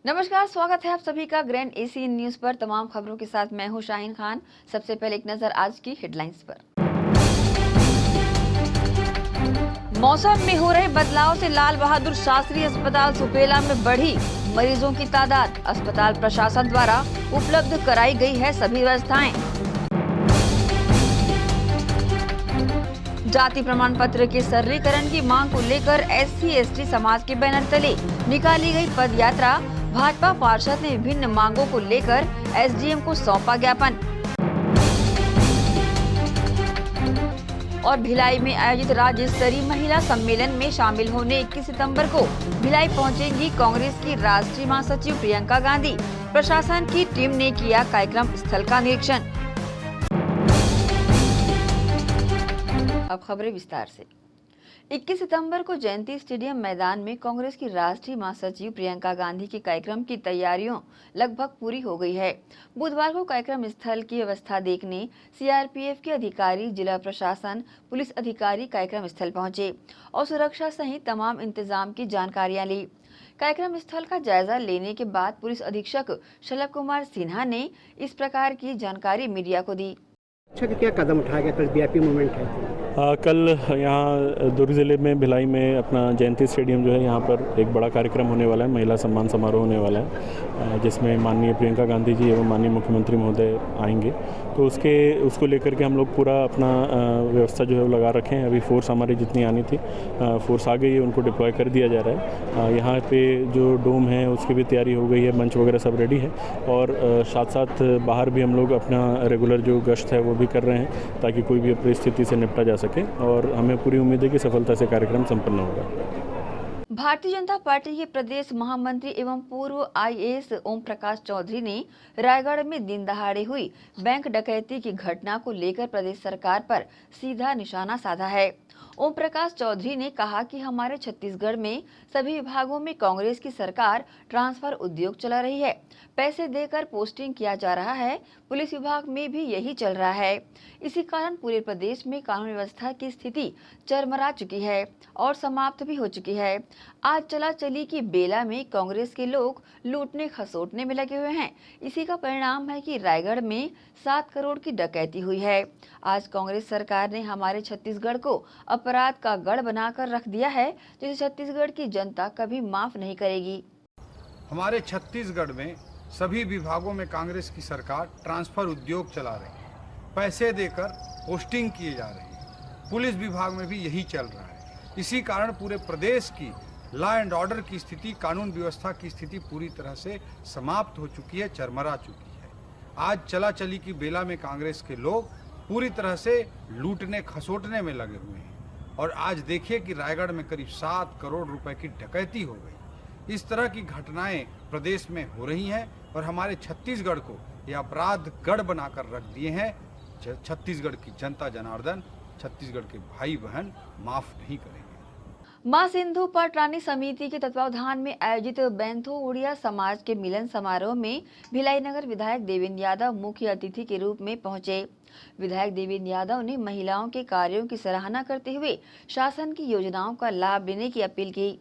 नमस्कार, स्वागत है आप सभी का ग्रैंड एशियन न्यूज पर। तमाम खबरों के साथ मैं हूं शाहीन खान। सबसे पहले एक नजर आज की हेडलाइंस पर। मौसम में हो रहे बदलाव से लाल बहादुर शास्त्री अस्पताल सुपेला में बढ़ी मरीजों की तादाद। अस्पताल प्रशासन द्वारा उपलब्ध कराई गई है सभी व्यवस्थाएं। जाति प्रमाण पत्र के सरलीकरण की मांग को लेकर SC/ST समाज के बैनर तले निकाली गई पद यात्रा। भाजपा पार्षद ने विभिन्न मांगों को लेकर SDM को सौंपा ज्ञापन। और भिलाई में आयोजित राज्य स्तरीय महिला सम्मेलन में शामिल होने 21 सितंबर को भिलाई पहुंचेंगी कांग्रेस की राष्ट्रीय महासचिव प्रियंका गांधी। प्रशासन की टीम ने किया कार्यक्रम स्थल का निरीक्षण। अब खबरें विस्तार से। 21 सितंबर को जयंती स्टेडियम मैदान में कांग्रेस की राष्ट्रीय महासचिव प्रियंका गांधी के कार्यक्रम की तैयारियों लगभग पूरी हो गई है। बुधवार को कार्यक्रम स्थल की व्यवस्था देखने CRPF के अधिकारी, जिला प्रशासन, पुलिस अधिकारी कार्यक्रम स्थल पहुंचे और सुरक्षा सहित तमाम इंतजाम की जानकारियां ली। कार्यक्रम स्थल का जायजा लेने के बाद पुलिस अधीक्षक शलभ कुमार सिन्हा ने इस प्रकार की जानकारी मीडिया को दी। क्या कदम उठाया गया? कल VIP मूवमेंट है। कल यहाँ दुर्ग ज़िले में भिलाई में अपना जयंती स्टेडियम जो है, यहाँ पर एक बड़ा कार्यक्रम होने वाला है, महिला सम्मान समारोह होने वाला है, जिसमें माननीय प्रियंका गांधी जी एवं माननीय मुख्यमंत्री महोदय आएंगे। तो उसको लेकर के हम लोग पूरा अपना व्यवस्था जो है वो लगा रखे हैं। अभी फोर्स हमारी जितनी आनी थी फोर्स आ गई है, उनको डिप्लॉय कर दिया जा रहा है। यहाँ पे जो डोम है उसकी भी तैयारी हो गई है, मंच वगैरह सब रेडी है और साथ साथ बाहर भी हम लोग अपना रेगुलर जो गश्त है वो भी कर रहे हैं ताकि कोई भी परिस्थिति से निपटा जा सके और हमें पूरी उम्मीद है कि सफलता से कार्यक्रम संपन्न होगा। भारतीय जनता पार्टी के प्रदेश महामंत्री एवं पूर्व IAS ओम प्रकाश चौधरी ने रायगढ़ में दिन दहाड़े हुई बैंक डकैती की घटना को लेकर प्रदेश सरकार पर सीधा निशाना साधा है। ओम प्रकाश चौधरी ने कहा कि हमारे छत्तीसगढ़ में सभी विभागों में कांग्रेस की सरकार ट्रांसफर उद्योग चला रही है, पैसे देकर पोस्टिंग किया जा रहा है। पुलिस विभाग में भी यही चल रहा है। इसी कारण पूरे प्रदेश में कानून व्यवस्था की स्थिति चरमरा चुकी है और समाप्त भी हो चुकी है। आज चला चली की बेला में कांग्रेस के लोग लूटने खसोटने में लगे हुए हैं। इसी का परिणाम है कि रायगढ़ में 7 करोड़ की डकैती हुई है। आज कांग्रेस सरकार ने हमारे छत्तीसगढ़ को अपराध का गढ़ बनाकर रख दिया है, जिसे छत्तीसगढ़ की जनता कभी माफ नहीं करेगी। हमारे छत्तीसगढ़ में सभी विभागों में कांग्रेस की सरकार ट्रांसफर उद्योग चला रही है, पैसे देकर पोस्टिंग किए जा रही है। पुलिस विभाग में भी यही चल रहा है। इसी कारण पूरे प्रदेश की लॉ एंड ऑर्डर की स्थिति, कानून व्यवस्था की स्थिति पूरी तरह से समाप्त हो चुकी है, चरमरा चुकी है। आज चला चली की बेला में कांग्रेस के लोग पूरी तरह से लूटने खसोटने में लगे हुए हैं और आज देखिए कि रायगढ़ में करीब 7 करोड़ रुपए की डकैती हो गई। इस तरह की घटनाएं प्रदेश में हो रही हैं और हमारे छत्तीसगढ़ को यह अपराध गढ़ बनाकर रख दिए हैं। छत्तीसगढ़ की जनता जनार्दन, छत्तीसगढ़ के भाई बहन माफ नहीं करेंगे। मां सिंधु पाटरानी समिति के तत्वावधान में आयोजित बैंथो उड़िया समाज के मिलन समारोह में भिलाई नगर विधायक देवेंद्र यादव मुख्य अतिथि के रूप में पहुंचे। विधायक देवेंद्र यादव ने महिलाओं के कार्यों की सराहना करते हुए शासन की योजनाओं का लाभ लेने की अपील की।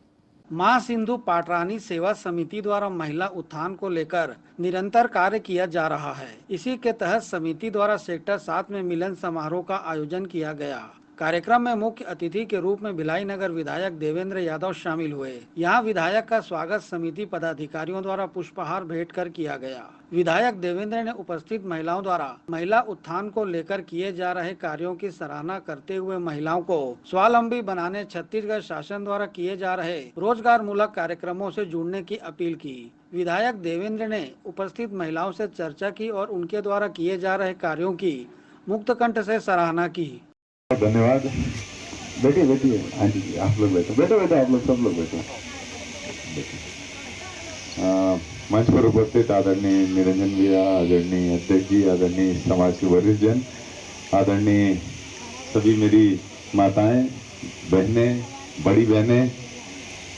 मां सिंधु पाटरानी सेवा समिति द्वारा महिला उत्थान को लेकर निरंतर कार्य किया जा रहा है। इसी के तहत समिति द्वारा सेक्टर 7 में मिलन समारोह का आयोजन किया गया। कार्यक्रम में मुख्य अतिथि के रूप में भिलाई नगर विधायक देवेंद्र यादव शामिल हुए। यहाँ विधायक का स्वागत समिति पदाधिकारियों द्वारा पुष्पहार भेंट कर किया गया। विधायक देवेंद्र ने उपस्थित महिलाओं द्वारा महिला उत्थान को लेकर किए जा रहे कार्यों की सराहना करते हुए महिलाओं को स्वावलंबी बनाने छत्तीसगढ़ शासन द्वारा किए जा रहे रोजगार मूलक कार्यक्रमों से जुड़ने की अपील की। विधायक देवेंद्र ने उपस्थित महिलाओं से चर्चा की और उनके द्वारा किए जा रहे कार्यों की मुक्त कंठ से सराहना की। धन्यवाद। बैठिए बैठिए, हाँ जी आप लोग बैठो, बैठो बैठो, आप लोग सब लोग बैठो। मंच पर उपस्थित आदरणीय निरंजन भैया, आदरणीय अध्यक्ष जी, आदरणीय समाज के वरिष्ठ जन, आदरणीय सभी मेरी माताएं, बहनें, बड़ी बहनें,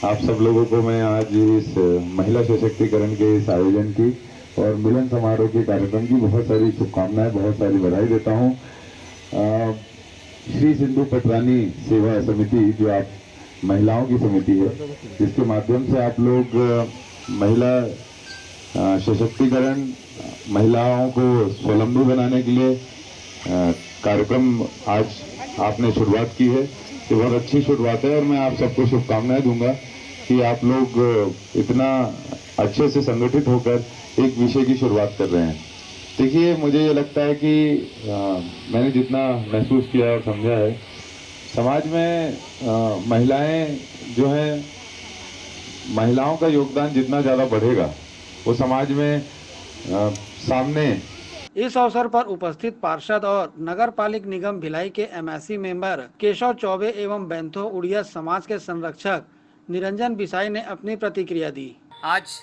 आप सब लोगों को मैं आज इस महिला सशक्तिकरण के इस आयोजन की और मिलन समारोह के कार्यक्रम की बहुत सारी शुभकामनाएं, बहुत सारी बधाई देता हूँ। श्री सिंधु पाटरानी सेवा समिति जो आप महिलाओं की समिति है, जिसके माध्यम से आप लोग महिला सशक्तिकरण, महिलाओं को स्वावलंबी बनाने के लिए कार्यक्रम आज आपने शुरुआत की है। ये बहुत अच्छी शुरुआत है और मैं आप सबको शुभकामनाएं दूंगा कि आप लोग इतना अच्छे से संगठित होकर एक विषय की शुरुआत कर रहे हैं। देखिए, मुझे ये लगता है कि मैंने जितना महसूस किया और समझा है, समाज में महिलाएं जो हैं, महिलाओं का योगदान जितना ज़्यादा बढ़ेगा वो समाज में सामने। इस अवसर पर उपस्थित पार्षद और नगर पालिक निगम भिलाई के एमएससी मेंबर केशव चौबे एवं बेंथो उड़िया समाज के संरक्षक निरंजन बिसाई ने अपनी प्रतिक्रिया दी। आज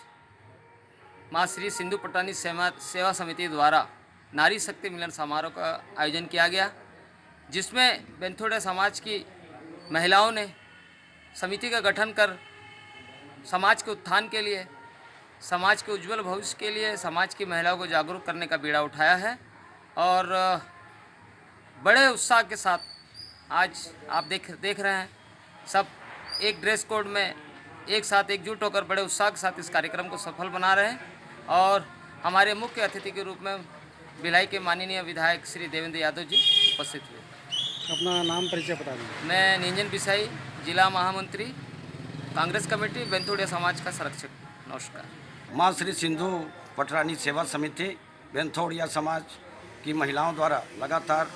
माँ श्री सिंधु पटानी सेवा समिति द्वारा नारी शक्ति मिलन समारोह का आयोजन किया गया, जिसमें बेंथोड़े समाज की महिलाओं ने समिति का गठन कर समाज के उत्थान के लिए, समाज के उज्जवल भविष्य के लिए समाज की महिलाओं को जागरूक करने का बीड़ा उठाया है। और बड़े उत्साह के साथ आज आप देख रहे हैं, सब एक ड्रेस कोड में एक साथ एकजुट होकर बड़े उत्साह के साथ इस कार्यक्रम को सफल बना रहे हैं। और हमारे मुख्य अतिथि के रूप में भिलाई के माननीय विधायक श्री देवेंद्र यादव जी उपस्थित हुए। अपना नाम परिचय बता दीजिए। मैं निरंजन बिसाई, जिला महामंत्री, कांग्रेस कमेटी, बेंथोड़िया समाज का संरक्षक। नमस्कार। माँ श्री सिंधु पटरानी सेवा समिति बेंथोड़िया समाज की महिलाओं द्वारा लगातार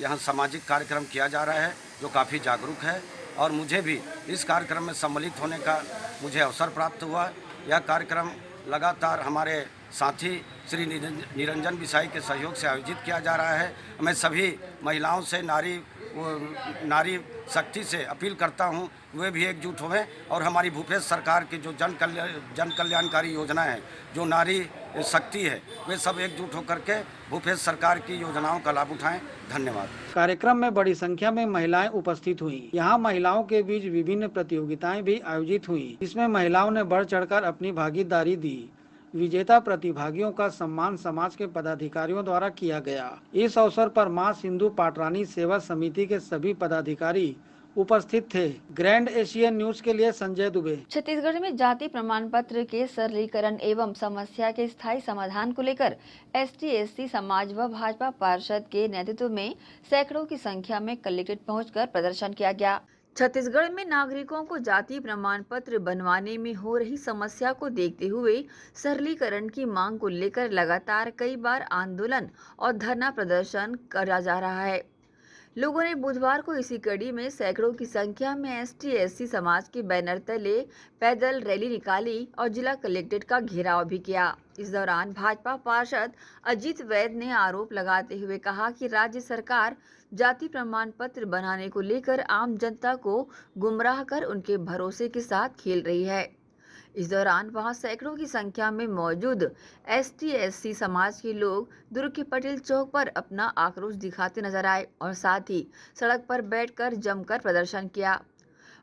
यहाँ सामाजिक कार्यक्रम किया जा रहा है, जो काफ़ी जागरूक है। और मुझे भी इस कार्यक्रम में सम्मिलित होने का मुझे अवसर प्राप्त हुआ। यह कार्यक्रम लगातार हमारे साथी श्री निरंजन बिसाई के सहयोग से आयोजित किया जा रहा है। मैं सभी महिलाओं से नारी शक्ति से अपील करता हूं, वे भी एकजुट हों और हमारी भूपेश सरकार की जो जन कल्याणकारी योजना है, जो नारी शक्ति है, वे सब एकजुट होकर के भूपेश सरकार की योजनाओं का लाभ उठाएं। धन्यवाद। कार्यक्रम में बड़ी संख्या में महिलाएं उपस्थित हुई। यहाँ महिलाओं के बीच विभिन्न प्रतियोगिताएं भी आयोजित हुई, जिसमें महिलाओं ने बढ़ चढ़कर अपनी भागीदारी दी। विजेता प्रतिभागियों का सम्मान समाज के पदाधिकारियों द्वारा किया गया। इस अवसर पर मां सिंधु पाटरानी सेवा समिति के सभी पदाधिकारी उपस्थित थे। ग्रैंड एशियन न्यूज के लिए संजय दुबे। छत्तीसगढ़ में जाति प्रमाण पत्र के सरलीकरण एवं समस्या के स्थायी समाधान को लेकर ST/SC समाज व भाजपा पार्षद के नेतृत्व में सैकड़ों की संख्या में कलेक्ट्रेट पहुंचकर प्रदर्शन किया गया। छत्तीसगढ़ में नागरिकों को जाति प्रमाण पत्र बनवाने में हो रही समस्या को देखते हुए सरलीकरण की मांग को लेकर लगातार कई बार आंदोलन और धरना प्रदर्शन करा जा रहा है। लोगों ने बुधवार को इसी कड़ी में सैकड़ों की संख्या में ST/SC समाज के बैनर तले पैदल रैली निकाली और जिला कलेक्ट्रेट का घेराव भी किया। इस दौरान भाजपा पार्षद अजीत वैद ने आरोप लगाते हुए कहा कि राज्य सरकार जाति प्रमाण पत्र बनाने को लेकर आम जनता को गुमराह कर उनके भरोसे के साथ खेल रही है। इस दौरान वहां सैकड़ों की संख्या में मौजूद ST/SC समाज के लोग दुर्ग के पटेल चौक पर अपना आक्रोश दिखाते नजर आए और साथ ही सड़क पर बैठकर जमकर प्रदर्शन किया।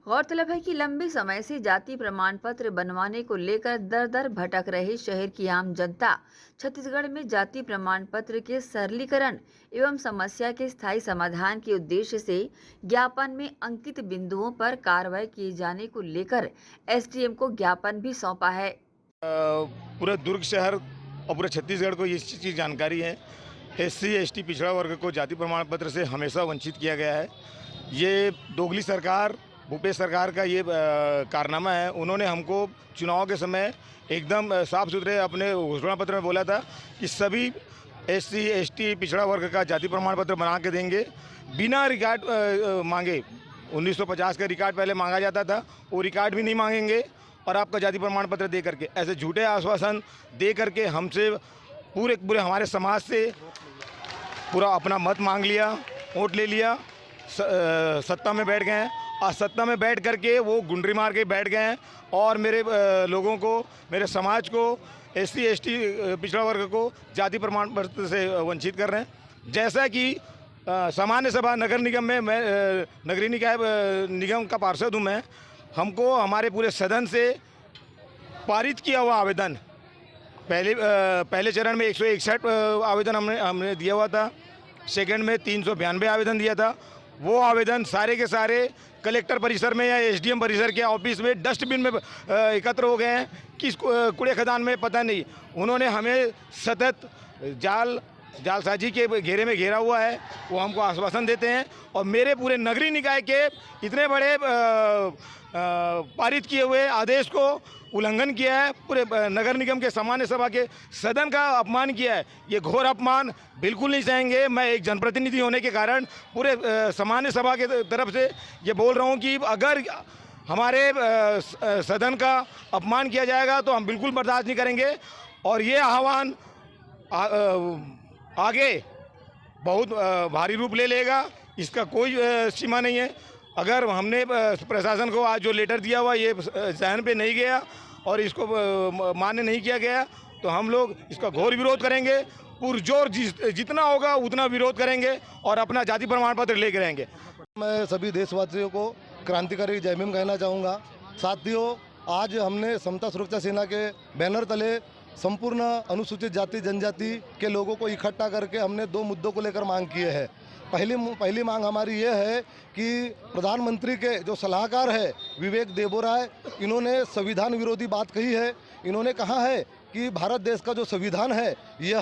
गौरतलब है कि लंबे समय से जाति प्रमाण पत्र बनवाने को लेकर दर दर भटक रहे शहर की आम जनता छत्तीसगढ़ में जाति प्रमाण पत्र के सरलीकरण एवं समस्या के स्थायी समाधान के उद्देश्य से ज्ञापन में अंकित बिंदुओं पर कार्रवाई किए जाने को लेकर SDM को ज्ञापन भी सौंपा है। पूरे दुर्ग शहर और पूरे छत्तीसगढ़ को ये चीज़ जानकारी है, SC/ST पिछड़ा वर्ग को जाति प्रमाण पत्र से हमेशा वंचित किया गया है। ये दोगली सरकार, भूपेश सरकार का ये कारनामा है। उन्होंने हमको चुनाव के समय एकदम साफ सुथरे अपने घोषणा पत्र में बोला था कि सभी SC/ST पिछड़ा वर्ग का जाति प्रमाण पत्र बना के देंगे बिना रिकॉर्ड मांगे। 1950 का रिकॉर्ड पहले मांगा जाता था, वो रिकॉर्ड भी नहीं मांगेंगे और आपका जाति प्रमाण पत्र दे करके, ऐसे झूठे आश्वासन दे करके हमसे पूरे हमारे समाज से पूरा अपना मत मांग लिया, वोट ले लिया, सत्ता में बैठ गए हैं। और सत्ता में बैठ करके वो गुंडरी मार के बैठ गए हैं और मेरे लोगों को, मेरे समाज को, SC/ST पिछड़ा वर्ग को जाति प्रमाण पत्र से वंचित कर रहे हैं। जैसा कि सामान्य सभा नगर निगम में मैं नगरीय निकाय निगम का पार्षद हूँ मैं, हमको हमारे पूरे सदन से पारित किया हुआ आवेदन पहले चरण में 161 आवेदन हमने दिया हुआ था, सेकंड में 392 आवेदन दिया था वो आवेदन सारे के सारे कलेक्टर परिसर में या एसडीएम परिसर के ऑफिस में डस्टबिन में एकत्र हो गए हैं। किस कूड़े खदान में पता नहीं। उन्होंने हमें सतत जालसाजी के घेरे में घेरा हुआ है, वो हमको आश्वासन देते हैं। और मेरे पूरे नगरीय निकाय के इतने बड़े पारित किए हुए आदेश को उल्लंघन किया है, पूरे नगर निगम के सामान्य सभा के सदन का अपमान किया है। ये घोर अपमान बिल्कुल नहीं सहेंगे। मैं एक जनप्रतिनिधि होने के कारण पूरे सामान्य सभा के तरफ से ये बोल रहा हूँ कि अगर हमारे सदन का अपमान किया जाएगा तो हम बिल्कुल बर्दाश्त नहीं करेंगे। और ये आह्वान आगे बहुत भारी रूप ले लेगा, इसका कोई सीमा नहीं है। अगर हमने प्रशासन को आज जो लेटर दिया हुआ ये जहन पे नहीं गया और इसको मान्य नहीं किया गया तो हम लोग इसका घोर विरोध करेंगे। पुरजोर जितना होगा उतना विरोध करेंगे और अपना जाति प्रमाण पत्र लेकर आएंगे। मैं सभी देशवासियों को क्रांतिकारी जय भीम कहना चाहूँगा। साथियों, आज हमने समता सुरक्षा सेना के बैनर तले संपूर्ण अनुसूचित जाति जनजाति के लोगों को इकट्ठा करके हमने 2 मुद्दों को लेकर मांग किए हैं। पहली मांग हमारी ये है कि प्रधानमंत्री के जो सलाहकार है विवेक देबोराय, इन्होंने संविधान विरोधी बात कही है। इन्होंने कहा है कि भारत देश का जो संविधान है यह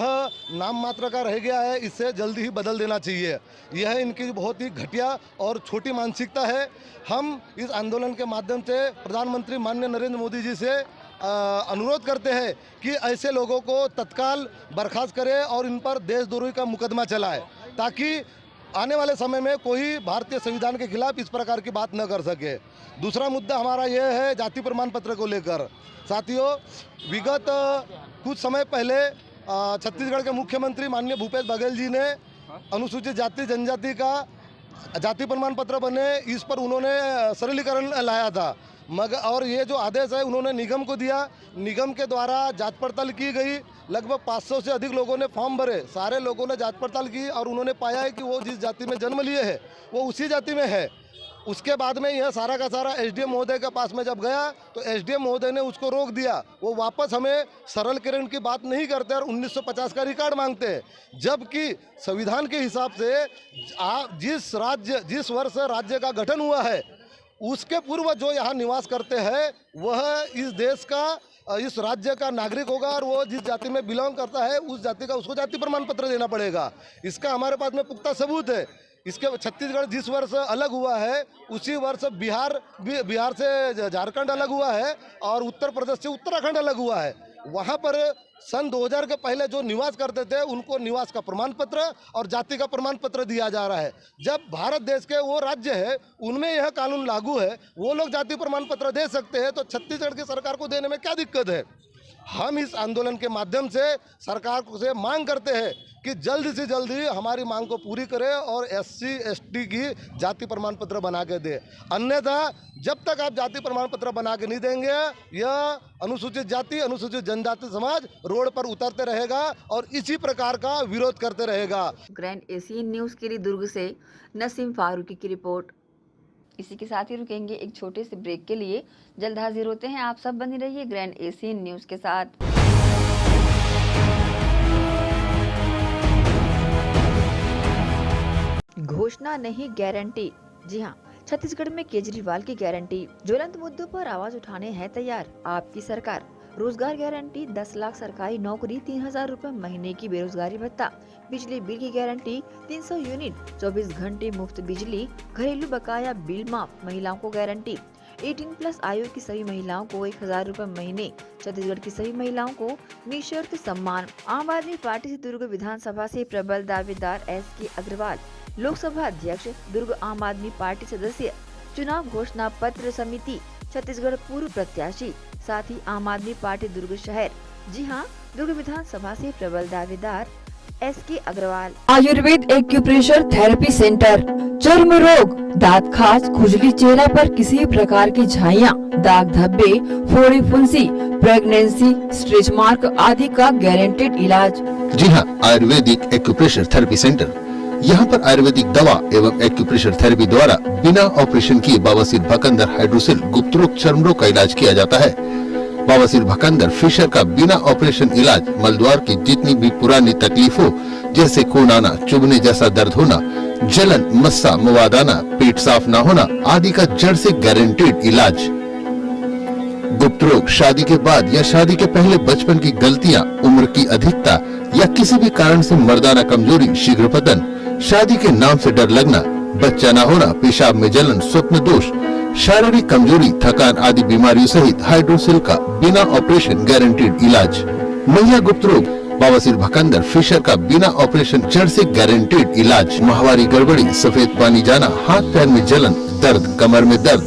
नाम मात्र का रह गया है, इसे जल्दी ही बदल देना चाहिए। यह इनकी बहुत ही घटिया और छोटी मानसिकता है। हम इस आंदोलन के माध्यम से प्रधानमंत्री माननीय नरेंद्र मोदी जी से अनुरोध करते हैं कि ऐसे लोगों को तत्काल बर्खास्त करें और इन पर देशद्रोही का मुकदमा चलाए, ताकि आने वाले समय में कोई भारतीय संविधान के खिलाफ इस प्रकार की बात न कर सके। दूसरा मुद्दा हमारा यह है जाति प्रमाण पत्र को लेकर। साथियों, विगत कुछ समय पहले छत्तीसगढ़ के मुख्यमंत्री माननीय भूपेश बघेल जी ने अनुसूचित जाति जनजाति का जाति प्रमाण पत्र बने, इस पर उन्होंने सरलीकरण लाया था। मगर और ये जो आदेश है उन्होंने निगम को दिया। निगम के द्वारा जांच पड़ताल की गई। लगभग 500 से अधिक लोगों ने फॉर्म भरे। सारे लोगों ने जांच पड़ताल की और उन्होंने पाया है कि वो जिस जाति में जन्म लिए है वो उसी जाति में है। उसके बाद में यह सारा का सारा एसडीएम महोदय के पास में जब गया तो एसडीएम महोदय ने उसको रोक दिया। वो वापस हमें सरलीकरण की बात नहीं करते और 1950 का रिकॉर्ड मांगते हैं, जबकि संविधान के हिसाब से जिस वर्ष राज्य का गठन हुआ है उसके पूर्व जो यहाँ निवास करते हैं वह इस देश का, इस राज्य का नागरिक होगा और वो जिस जाति में बिलोंग करता है उस जाति का उसको जाति प्रमाण पत्र देना पड़ेगा। इसका हमारे पास में पुख्ता सबूत है। इसके छत्तीसगढ़ जिस वर्ष अलग हुआ है उसी वर्ष बिहार से झारखंड अलग हुआ है और उत्तर प्रदेश से उत्तराखंड अलग हुआ है। वहाँ पर सन 2000 के पहले जो निवास करते थे उनको निवास का प्रमाण पत्र और जाति का प्रमाण पत्र दिया जा रहा है। जब भारत देश के वो राज्य है उनमें यह कानून लागू है, वो लोग जाति प्रमाण पत्र दे सकते हैं, तो छत्तीसगढ़ की सरकार को देने में क्या दिक्कत है। हम इस आंदोलन के माध्यम से सरकार से मांग करते हैं कि जल्द से जल्द हमारी मांग को पूरी करे और SC ST की जाति प्रमाण पत्र बना के दे। अन्यथा जब तक आप जाति प्रमाण पत्र बना के नहीं देंगे यह अनुसूचित जाति अनुसूचित जनजाति समाज रोड पर उतरते रहेगा और इसी प्रकार का विरोध करते रहेगा। ग्रैंड एशियन न्यूज़ के लिए दुर्ग से नसीम फारूकी की रिपोर्ट। इसी के साथ ही रुकेंगे एक छोटे से ब्रेक के लिए। जल्द हाजिर होते हैं, आप सब बने रहिए ग्रैंड एशियन न्यूज़ के साथ। घोषणा नहीं गारंटी। जी हाँ, छत्तीसगढ़ में केजरीवाल की गारंटी। ज्वलंत मुद्दों पर आवाज उठाने है तैयार आपकी सरकार। रोजगार गारंटी, 10 लाख सरकारी नौकरी, 3000 रुपए महीने की बेरोजगारी भत्ता, बिजली बिल की गारंटी, 300 यूनिट, 24 घंटे मुफ्त बिजली, घरेलू बकाया बिल माफ, महिलाओं को गारंटी, 18+ आयु की सभी महिलाओं को 1000 रुपए महीने, छत्तीसगढ़ की सभी महिलाओं को निःशर्त सम्मान। आम आदमी पार्टी से दुर्ग विधानसभा से प्रबल दावेदार SK अग्रवाल, लोकसभा अध्यक्ष, दुर्ग आम आदमी पार्टी सदस्य, चुनाव घोषणा पत्र समिति, छत्तीसगढ़ पूर्व प्रत्याशी, साथ ही आम आदमी पार्टी दुर्ग शहर। जी हाँ, दुर्ग विधानसभा से प्रबल दावेदार SK Agarwal. Ayurveda acupressure therapy centre. चर्म रोग, दांत खाज, खुजली, चेहरा पर किसी प्रकार की झाइयाँ, दाग धब्बे, फोड़ी फुंसी, प्रेगनेंसी, स्ट्रेच मार्क आदि का गारंटेड इलाज। जी हाँ, आयुर्वेदिक एक्यूप्रेशर थेरेपी सेंटर। यहाँ पर आयुर्वेदिक दवा एवं एक्यूप्रेशर थेरेपी द्वारा बिना ऑपरेशन किए बवासीर, भकंदर, हाइड्रोसिल, गुप्त रोग, चर्म रोग का इलाज किया जाता है। बवासीर, भकंदर, फिशर का बिना ऑपरेशन इलाज, मलद्वार की जितनी भी पुरानी तकलीफ हो जैसे खून आना, चुभने जैसा दर्द होना, जलन, मस्सा, मुवादाना, पेट साफ न होना आदि का जड़ से गारंटीड इलाज। गुप्त रोग, शादी के बाद या शादी के पहले बचपन की गलतियां, उम्र की अधिकता या किसी भी कारण से मर्दाना कमजोरी, शीघ्र पतन, शादी के नाम से डर लगना, बच्चा न होना, पेशाब में जलन, स्वप्न दोष, शारीरिक कमजोरी, थकान आदि बीमारियों सहित हाइड्रोसिल का बिना ऑपरेशन गारंटीड इलाज। महिला गुप्त रोग, बवासीर, भकंदर, फिशर का बिना ऑपरेशन जड़ से गारंटीड इलाज। माहवारी गड़बड़ी, सफेद पानी जाना, हाथ पैर में जलन, दर्द, कमर में दर्द,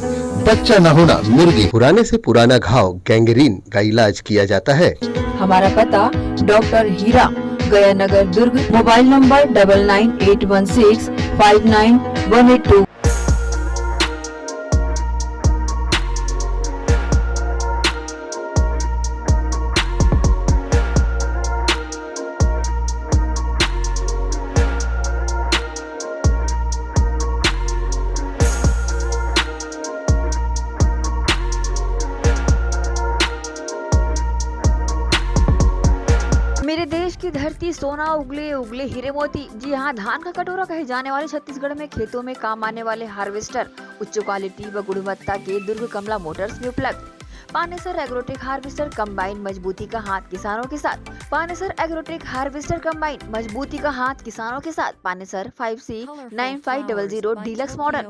बच्चा न होना, मिर्गी, पुराने से पुराना घाव, गैंग्रीन का इलाज किया जाता है। हमारा पता डॉक्टर हीरा, गया नगर, दुर्ग। Mobile number 9981659182। मेरे देश की धरती सोना उगले उगले हीरे मोती। जी हाँ, धान का कटोरा कहे जाने वाले छत्तीसगढ़ में खेतों में काम आने वाले हार्वेस्टर उच्च क्वालिटी व गुणवत्ता के दुर्ग कमला मोटर्स में उपलब्ध। पानेसर एग्रोटेक हार्वेस्टर कंबाइन, मजबूती का हाथ किसानों के साथ। पानेसर एग्रोटेक हार्वेस्टर कंबाइन, मजबूती का हाथ किसानों के साथ। Panesar 5C9500 deluxe model.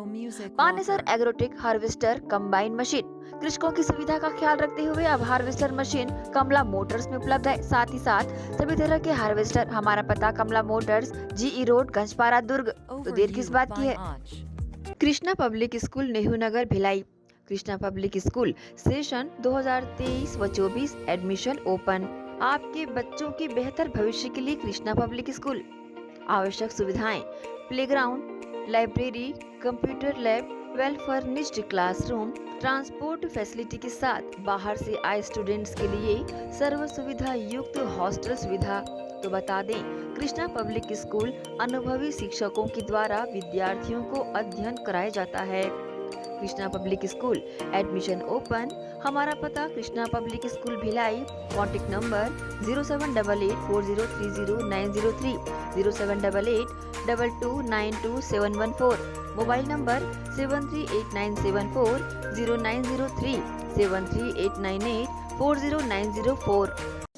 Panesar agrotech harvester combine machine कृषकों की सुविधा का ख्याल रखते हुए अब हार्वेस्टर मशीन कमला मोटर्स में उपलब्ध है। साथ ही साथ सभी तरह के हार्वेस्टर। हमारा पता Kamla motors, GE road, Ganjpara, Durg. तो देर किस बात की है। Krishna public school, Nehru Nagar, Bhilai. Krishna public school session 2023 व 24 एडमिशन ओपन। आपके बच्चों के बेहतर भविष्य के लिए कृष्णा पब्लिक स्कूल। आवश्यक सुविधाएं: playground, library, computer lab, well furnished classroom, transport facility के साथ बाहर से आए स्टूडेंट्स के लिए सर्व सुविधा युक्त हॉस्टल सुविधा। तो बता दें, कृष्णा पब्लिक स्कूल अनुभवी शिक्षकों के द्वारा विद्यार्थियों को अध्ययन कराया जाता है। Krishna public school admission open. हमारा पता Krishna public school Bhilai. Contact number 0788403090 078822922714। Mobile number 7389740903 7389840904।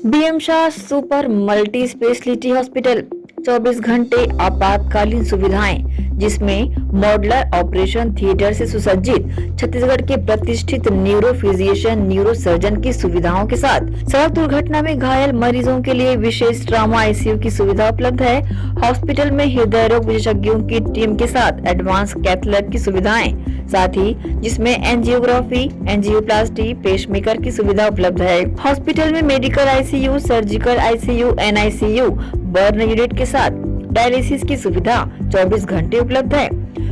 BM Shah super multi speciality hospital 24 घंटे आपातकालीन सुविधाएं, जिसमें मॉडुलर ऑपरेशन थिएटर से सुसज्जित छत्तीसगढ़ के प्रतिष्ठित न्यूरो फिजिशियन, न्यूरो सर्जन की सुविधाओं के साथ सड़क दुर्घटना में घायल मरीजों के लिए विशेष ट्रॉमा ICU की सुविधा उपलब्ध है। हॉस्पिटल में हृदय रोग विशेषज्ञों की टीम के साथ एडवांस कैथ लैब की सुविधाएं, साथ ही जिसमें एंजियोग्राफी, एंजियोप्लास्टी, पेसमेकर की सुविधा उपलब्ध है। हॉस्पिटल में medical ICU, surgical ICU, NICU, burn unit के साथ डायलिसिस की सुविधा 24 घंटे उपलब्ध है।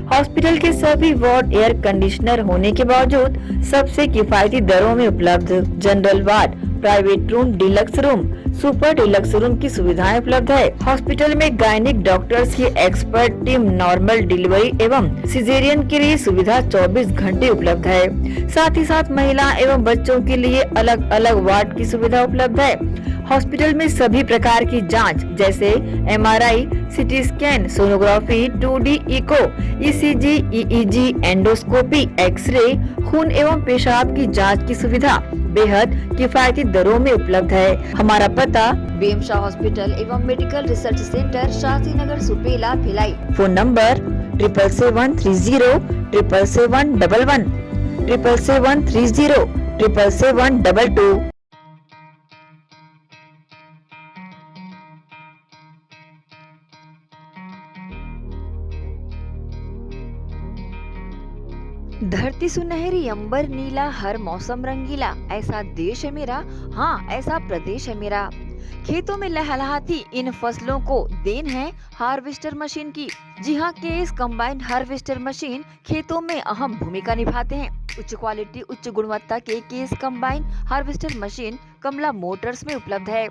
हॉस्पिटल के सभी वार्ड एयर कंडीशनर होने के बावजूद सबसे किफायती दरों में उपलब्ध। General ward, private room, deluxe room, super deluxe room की सुविधाएं उपलब्ध है। हॉस्पिटल में गायनिक डॉक्टर्स की एक्सपर्ट टीम नॉर्मल डिलीवरी एवं सिजेरियन के लिए सुविधा 24 घंटे उपलब्ध है। साथ ही साथ महिला एवं बच्चों के लिए अलग अलग वार्ड की सुविधा उपलब्ध है। हॉस्पिटल में सभी प्रकार की जांच जैसे MRI, CT scan, sonography, 2D echo, ECG, EEG, endoscopy, x ray, खून एवं पेशाब की जांच की सुविधा बेहद किफायती दरों में उपलब्ध है। हमारा पता BM शाह हॉस्पिटल एवं medical research centre, Shastri Nagar, Supela, Bhilai. Phone number 7773077711 77307722। धरती सुनहरी, अंबर नीला, हर मौसम रंगीला, ऐसा देश है मेरा, हाँ ऐसा प्रदेश है मेरा। खेतों में लहलहाती इन फसलों को देन है हार्वेस्टर मशीन की। जी हाँ, केएस कंबाइन हार्वेस्टर मशीन खेतों में अहम भूमिका निभाते हैं। उच्च क्वालिटी, उच्च गुणवत्ता के केएस कंबाइन हार्वेस्टर मशीन कमला मोटर्स में उपलब्ध है।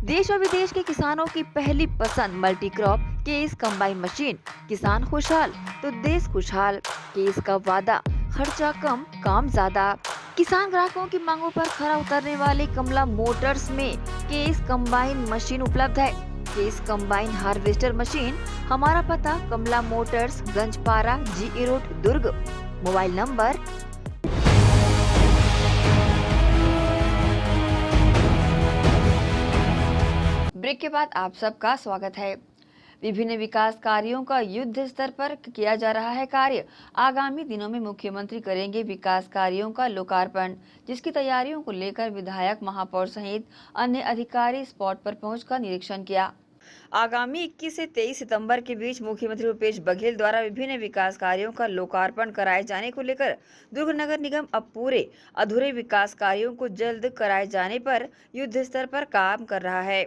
देश और विदेश के किसानों की पहली पसंद multi crop KS combine machine. किसान खुशहाल तो देश खुशहाल। केएस का वादा, खर्चा कम, काम ज्यादा। किसान ग्राहकों की मांगों पर खरा उतरने वाले कमला मोटर्स में केएस कंबाइन मशीन उपलब्ध है। केएस कंबाइन हार्वेस्टर मशीन हमारा पता Kamla Motors, Ganjpara, GE road, दुर्ग। मोबाइल नंबर ब्रेक के बाद आप सबका स्वागत है। विभिन्न विकास कार्यों का युद्ध स्तर पर किया जा रहा है कार्य। आगामी दिनों में मुख्यमंत्री करेंगे विकास कार्यों का लोकार्पण, जिसकी तैयारियों को लेकर विधायक, महापौर सहित अन्य अधिकारी स्पॉट पर पहुंचकर निरीक्षण किया। आगामी 21 से 23 सितंबर के बीच मुख्यमंत्री भूपेश बघेल द्वारा विभिन्न विकास कार्यों का लोकार्पण कराए जाने को लेकर दुर्ग नगर निगम अब पूरे अधूरे विकास कार्यों को जल्द कराए जाने पर युद्ध स्तर पर काम कर रहा है।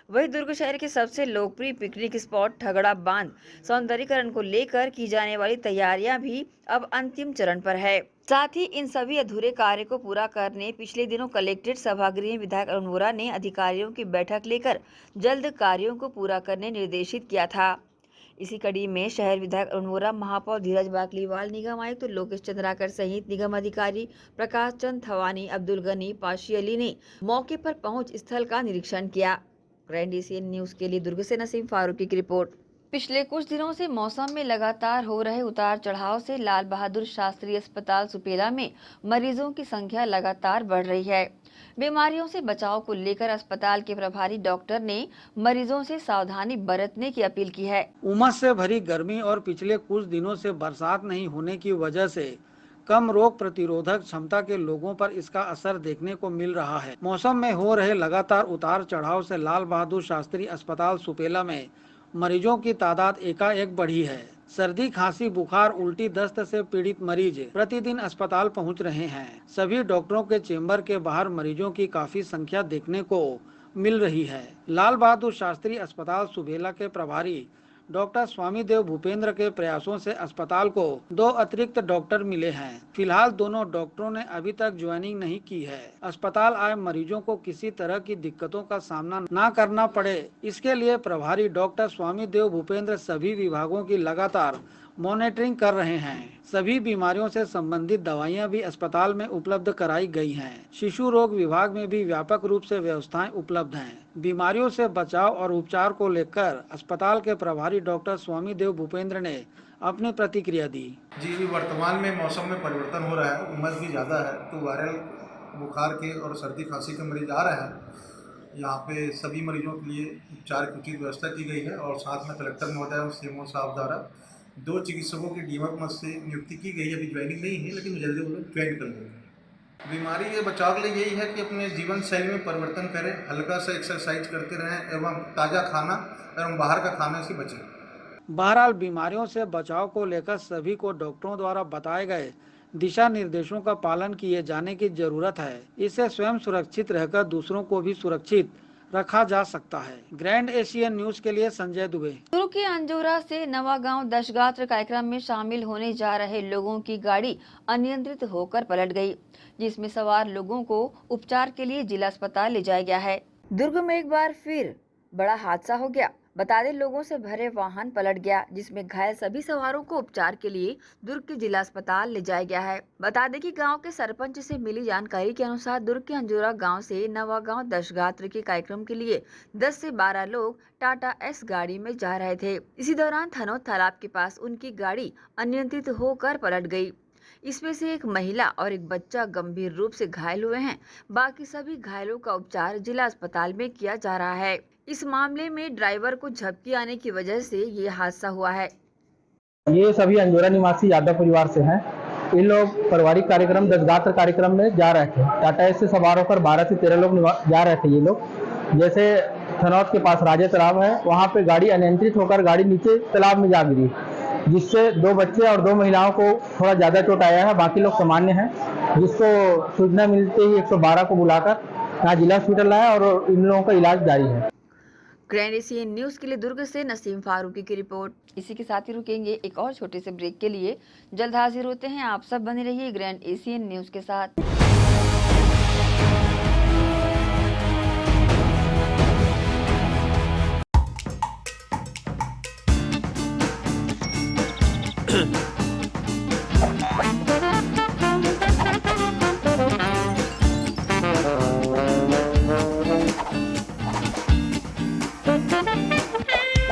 वहीं दुर्ग शहर के सबसे लोकप्रिय पिकनिक स्पॉट ठगड़ा बांध सौंदर्यीकरण को लेकर की जाने वाली तैयारियां भी अब अंतिम चरण पर है। साथ ही इन सभी अधूरे कार्य को पूरा करने पिछले दिनों कलेक्ट्रेट सभागृह में विधायक अरुण वोरा ने अधिकारियों की बैठक लेकर जल्द कार्यों को पूरा करने निर्देशित किया था। इसी कड़ी में शहर विधायक अरुण वोरा, महापौर धीरज बाकलीवाल, निगम आयुक्त तो लोकेश चंद्राकर सहित निगम अधिकारी प्रकाश चंद थवानी, अब्दुल गनी, पाशी अली ने मौके पर पहुंच स्थल का निरीक्षण किया। ग्रैंड एशियन न्यूज के लिए दुर्ग से नसीम फारूकी की रिपोर्ट। पिछले कुछ दिनों से मौसम में लगातार हो रहे उतार चढ़ाव से लाल बहादुर शास्त्री अस्पताल सुपेला में मरीजों की संख्या लगातार बढ़ रही है। बीमारियों से बचाव को लेकर अस्पताल के प्रभारी डॉक्टर ने मरीजों से सावधानी बरतने की अपील की है। उमस से भरी गर्मी और पिछले कुछ दिनों से बरसात नहीं होने की वजह से कम रोग प्रतिरोधक क्षमता के लोगों पर इसका असर देखने को मिल रहा है। मौसम में हो रहे लगातार उतार चढ़ाव से लाल बहादुर शास्त्री अस्पताल सुपेला में मरीजों की तादाद एकाएक बढ़ी है। सर्दी, खांसी, बुखार, उल्टी, दस्त से पीड़ित मरीज प्रतिदिन अस्पताल पहुंच रहे हैं। सभी डॉक्टरों के चेंबर के बाहर मरीजों की काफी संख्या देखने को मिल रही है। लाल बहादुर शास्त्री अस्पताल सुपेला के प्रभारी डॉक्टर स्वामी देव भूपेंद्र के प्रयासों से अस्पताल को 2 अतिरिक्त डॉक्टर मिले हैं। फिलहाल दोनों डॉक्टरों ने अभी तक ज्वाइनिंग नहीं की है। अस्पताल आए मरीजों को किसी तरह की दिक्कतों का सामना न करना पड़े, इसके लिए प्रभारी डॉक्टर स्वामी देव भूपेंद्र सभी विभागों की लगातार मॉनिटरिंग कर रहे हैं। सभी बीमारियों से संबंधित दवाइयां भी अस्पताल में उपलब्ध कराई गई हैं। शिशु रोग विभाग में भी व्यापक रूप से व्यवस्थाएं उपलब्ध हैं। बीमारियों से बचाव और उपचार को लेकर अस्पताल के प्रभारी डॉक्टर स्वामी देव भूपेंद्र ने अपनी प्रतिक्रिया दी। जी, वर्तमान में मौसम में परिवर्तन हो रहा है, उमस भी ज़्यादा है, तो वायरल बुखार के और सर्दी खांसी के मरीज आ रहे हैं। यहाँ पे सभी मरीजों के लिए उपचार की उचित व्यवस्था की गई है और साथ में कलेक्टर महोदय और सीएमओ साहब द्वारा 2 चिकित्सकों की डीएमएफ मद से नियुक्ति की गई है। अभी ज्वाइनिंग नहीं है, लेकिन जल्दी वो लोग ज्वाइन कर लेंगे। बीमारी के बचाव के लिए यही है कि अपने जीवन शैली में परिवर्तन करें, हल्का सा एक्सरसाइज करते रहें एवं ताज़ा खाना एवं बाहर का खाने से बचें। बहरहाल बीमारियों से बचाव को लेकर सभी को डॉक्टरों द्वारा बताए गए दिशा निर्देशों का पालन किए जाने की जरूरत है। इससे स्वयं सुरक्षित रहकर दूसरों को भी सुरक्षित रखा जा सकता है। ग्रैंड एशियन न्यूज के लिए संजय दुबे। दुर्ग के अंजोरा से नवागांव दशगात्र कार्यक्रम में शामिल होने जा रहे लोगों की गाड़ी अनियंत्रित होकर पलट गई, जिसमें सवार लोगों को उपचार के लिए जिला अस्पताल ले जाया गया है। दुर्ग में एक बार फिर बड़ा हादसा हो गया। बता दें, लोगों से भरे वाहन पलट गया, जिसमें घायल सभी सवारों को उपचार के लिए दुर्ग के जिला अस्पताल ले जाया गया है। बता दें कि गांव के सरपंच से मिली जानकारी के अनुसार दुर्ग के अंजोरा गांव से नवागांव दशगात्र के कार्यक्रम के लिए 10 से 12 लोग टाटा एस गाड़ी में जा रहे थे। इसी दौरान थनौत तालाब के पास उनकी गाड़ी अनियंत्रित होकर पलट गई। इसमें से एक महिला और एक बच्चा गंभीर रूप से घायल हुए हैं। बाकी सभी घायलों का उपचार जिला अस्पताल में किया जा रहा है। इस मामले में ड्राइवर को झपकी आने की वजह से ये हादसा हुआ है। ये सभी अंजोरा निवासी यादव परिवार से हैं। इन लोग पारिवारिक कार्यक्रम दशगात्र कार्यक्रम में जा रहे थे। टाटा एस से सवार होकर 12 से 13 लोग जा रहे थे। ये लोग जैसे थनौत के पास राजे तालाब है, वहाँ पे गाड़ी अनियंत्रित होकर गाड़ी नीचे तालाब में जा गिरी, जिससे 2 बच्चे और 2 महिलाओं को थोड़ा ज़्यादा चोट आया है। बाकी लोग सामान्य हैं। जिसको सूचना मिलते ही 112 को बुलाकर यहाँ जिला हॉस्पिटल लाया और इन लोगों का इलाज जारी है। ग्रैंड एशियन न्यूज के लिए दुर्ग से नसीम फारूकी की रिपोर्ट। इसी के साथ ही रुकेंगे एक और छोटे से ब्रेक के लिए। जल्द हाजिर होते हैं। आप सब बने रहिए ग्रैंड एशियन न्यूज के साथ।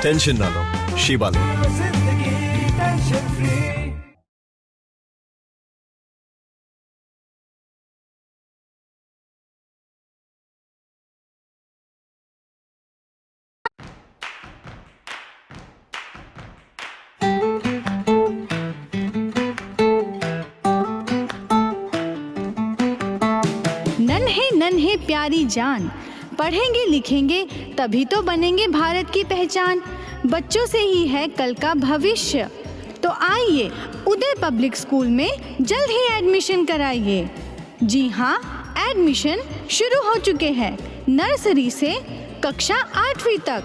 टेंशन ना लो, शिवालय। नन्हे नन्हे प्यारी जान, पढ़ेंगे लिखेंगे तभी तो बनेंगे भारत की पहचान। बच्चों से ही है कल का भविष्य, तो आइए उदय पब्लिक स्कूल में जल्द ही एडमिशन कराइए। जी हाँ, एडमिशन शुरू हो चुके हैं। नर्सरी से कक्षा 8वीं तक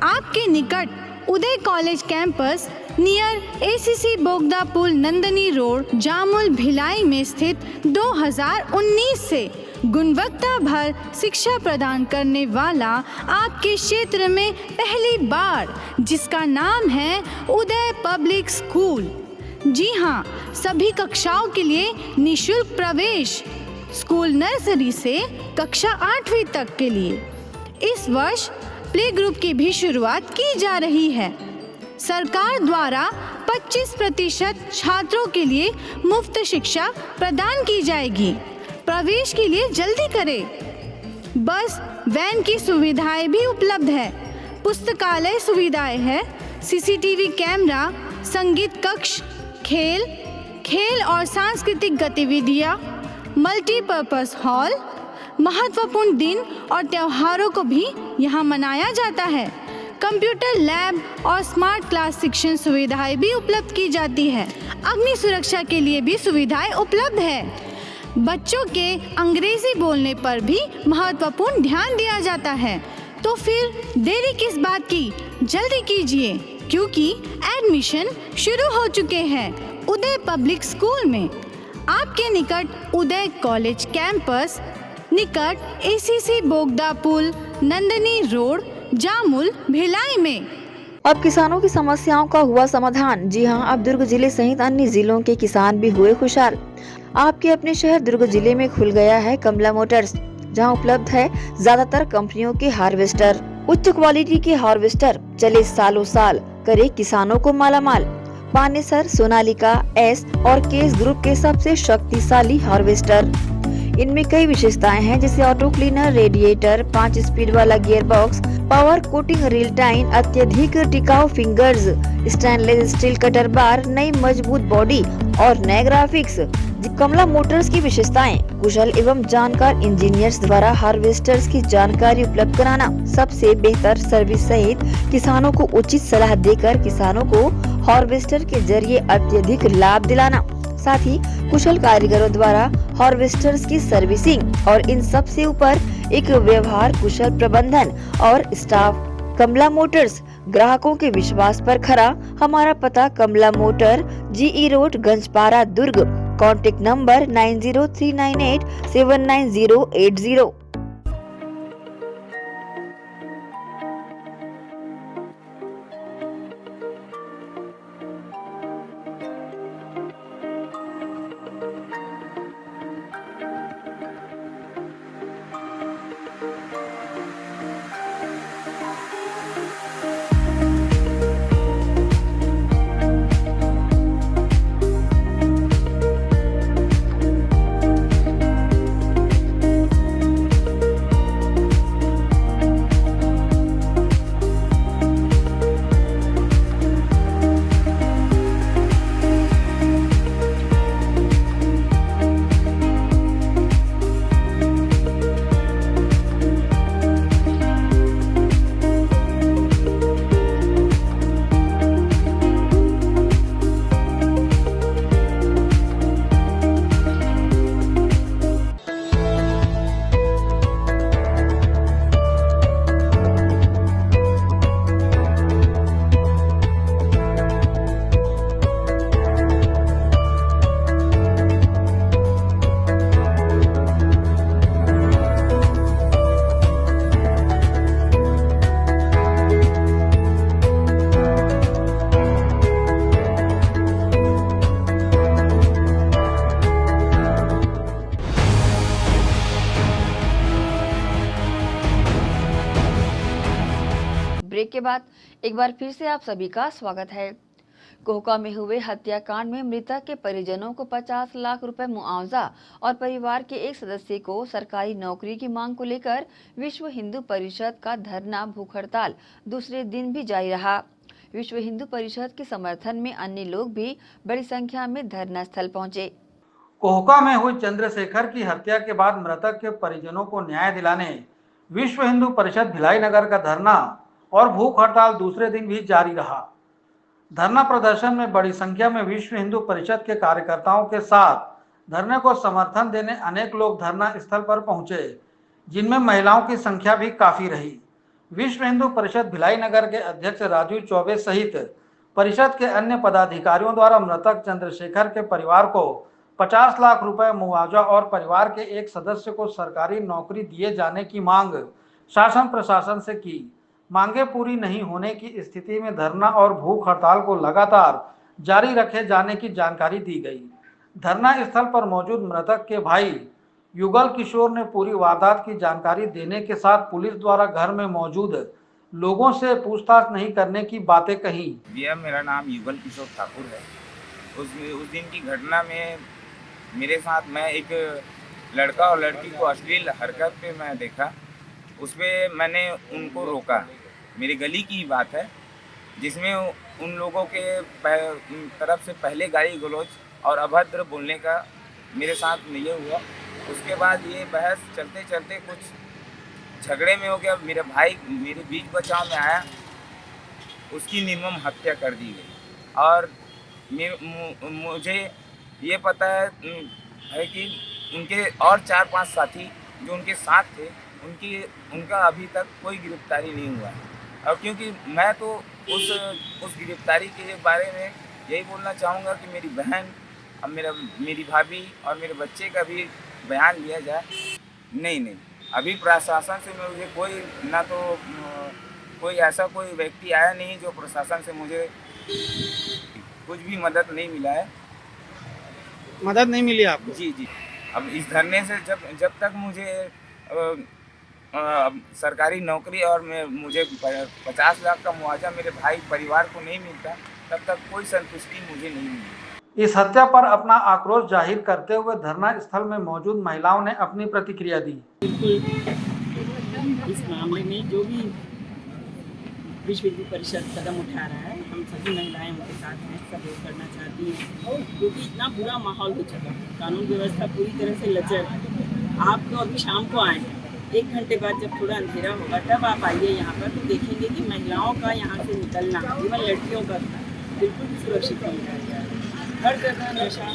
आपके निकट उदय कॉलेज कैंपस नियर एसीसी बोगदा पुल नंदनी रोड जामुल भिलाई में स्थित 2019 से गुणवत्ता भर शिक्षा प्रदान करने वाला आपके क्षेत्र में पहली बार, जिसका नाम है उदय पब्लिक स्कूल। जी हाँ, सभी कक्षाओं के लिए निःशुल्क प्रवेश। स्कूल नर्सरी से कक्षा 8वीं तक के लिए इस वर्ष प्ले ग्रुप की भी शुरुआत की जा रही है। सरकार द्वारा 25% छात्रों के लिए मुफ्त शिक्षा प्रदान की जाएगी। प्रवेश के लिए जल्दी करें। बस वैन की सुविधाएं भी उपलब्ध है। पुस्तकालय सुविधाएं है, सीसीटीवी कैमरा, संगीत कक्ष, खेल और सांस्कृतिक गतिविधियां, मल्टीपर्पस हॉल। महत्वपूर्ण दिन और त्योहारों को भी यहाँ मनाया जाता है। कंप्यूटर लैब और स्मार्ट क्लास शिक्षण सुविधाएं भी उपलब्ध की जाती है। अग्नि सुरक्षा के लिए भी सुविधाएं उपलब्ध है। बच्चों के अंग्रेजी बोलने पर भी महत्वपूर्ण ध्यान दिया जाता है। तो फिर देरी किस बात की, जल्दी कीजिए, क्योंकि एडमिशन शुरू हो चुके हैं उदय पब्लिक स्कूल में। आपके निकट उदय कॉलेज कैंपस निकट एसीसी बोगदा पुल नंदनी रोड जामुल भिलाई में। अब किसानों की समस्याओं का हुआ समाधान। जी हां, अब दुर्ग जिले सहित अन्य जिलों के किसान भी हुए खुशहाल। आपके अपने शहर दुर्ग जिले में खुल गया है कमला मोटर्स, जहां उपलब्ध है ज्यादातर कंपनियों के हार्वेस्टर। उच्च क्वालिटी के हार्वेस्टर चले सालों साल, करे किसानों को मालामाल। पानेसर, सोनालिका, एस और केस ग्रुप के सबसे शक्तिशाली हार्वेस्टर। इनमें कई विशेषताएं हैं, जैसे ऑटो क्लीनर, रेडिएटर, 5 स्पीड वाला gear box, power coating reel time, अत्यधिक टिकाऊ फिंगर्स, स्टेनलेस स्टील कटर बार, नई मजबूत बॉडी और नए ग्राफिक्स। कमला मोटर्स की विशेषताएं: कुशल एवं जानकार इंजीनियर्स द्वारा हार्वेस्टर्स की जानकारी उपलब्ध कराना, सबसे बेहतर सर्विस सहित किसानों को उचित सलाह देकर किसानों को हार्वेस्टर के जरिए अत्यधिक लाभ दिलाना, साथ ही कुशल कारीगरों द्वारा हार्वेस्टर्स की सर्विसिंग और इन सब से ऊपर एक व्यवहार कुशल प्रबंधन और स्टाफ। कमला मोटर्स, ग्राहकों के विश्वास पर खरा। हमारा पता Kamla motor, GE road, Ganjpara, Durg. Contact number 9039879080। Break के बाद एक बार फिर से आप सभी का स्वागत है। कोहका में हुए हत्याकांड में मृतक के परिजनों को 50 लाख रुपए मुआवजा और परिवार के एक सदस्य को सरकारी नौकरी की मांग को लेकर विश्व हिंदू परिषद का धरना भूख हड़ताल दूसरे दिन भी जारी रहा। विश्व हिंदू परिषद के समर्थन में अन्य लोग भी बड़ी संख्या में धरना स्थल पहुंचे। कोहका में हुई चंद्रशेखर की हत्या के बाद मृतक के परिजनों को न्याय दिलाने विश्व हिंदू परिषद भिलाई नगर का धरना और भूख हड़ताल दूसरे दिन भी जारी रहा। धरना प्रदर्शन में बड़ी संख्या में विश्व हिंदू परिषद के कार्यकर्ताओं के साथ धरने को समर्थन देने अनेक लोग धरना स्थल पर पहुंचे, जिनमें महिलाओं की संख्या भी काफी रही। विश्व हिंदू परिषद भिलाई नगर के अध्यक्ष राजू चौबे सहित परिषद के अन्य पदाधिकारियों द्वारा मृतक चंद्रशेखर के परिवार को 50 लाख रुपए मुआवजा और परिवार के एक सदस्य को सरकारी नौकरी दिए जाने की मांग शासन प्रशासन से की। मांगे पूरी नहीं होने की स्थिति में धरना और भूख हड़ताल को लगातार जारी रखे जाने की जानकारी दी गई। धरना स्थल पर मौजूद मृतक के भाई युगल किशोर ने पूरी वारदात की जानकारी देने के साथ पुलिस द्वारा घर में मौजूद लोगों से पूछताछ नहीं करने की बातें कही। भैया, मेरा नाम युगल किशोर ठाकुर है। उस दिन की घटना में मेरे साथ मैं एक लड़का और लड़की को अश्लील हरकत पे मैं देखा, उस पर मैंने उनको रोका। मेरी गली की बात है, जिसमें उन लोगों के तरफ से पहले गाली गलौज और अभद्र बोलने का मेरे साथ ये हुआ। उसके बाद ये बहस चलते चलते कुछ झगड़े में हो गया। मेरे भाई मेरे बीच बचाव में आया, उसकी निर्मम हत्या कर दी गई। और मुझे ये पता है कि उनके और 4-5 साथी जो उनके साथ थे, उनका अभी तक कोई गिरफ्तारी नहीं हुआ है। और क्योंकि मैं तो उस गिरफ्तारी के बारे में यही बोलना चाहूँगा कि मेरी बहन अब मेरी भाभी और मेरे बच्चे का भी बयान लिया जाए। नहीं, अभी प्रशासन से मुझे कोई ऐसा कोई व्यक्ति आया नहीं जो प्रशासन से मुझे कुछ भी मदद नहीं मिला है। मदद नहीं मिली आपको? जी। अब इस धरने से जब तक मुझे सरकारी नौकरी और मुझे 50 लाख का मुआवजा मेरे भाई परिवार को नहीं मिलता, तब तक कोई संतुष्टि मुझे नहीं मिली। इस हत्या पर अपना आक्रोश जाहिर करते हुए धरना स्थल में मौजूद महिलाओं ने अपनी प्रतिक्रिया दी। इस मामले में जो भी विश्व हिंदू परिषद कदम उठा रहा है, हम सभी महिलाएं उनके साथ हैं, सपोर्ट करना चाहती हैं, क्योंकि इतना बुरा माहौल हो चुका है, कानून व्यवस्था पूरी तरह से लचर है। आप तो अभी शाम को आए हैं, 1 घंटे बाद जब थोड़ा अंधेरा होगा तब आप आइए यहाँ पर, तो देखेंगे कि महिलाओं का यहाँ से निकलना, केवल लड़कियों का बिल्कुल भी सुरक्षित नहीं है। हर जगह नशा,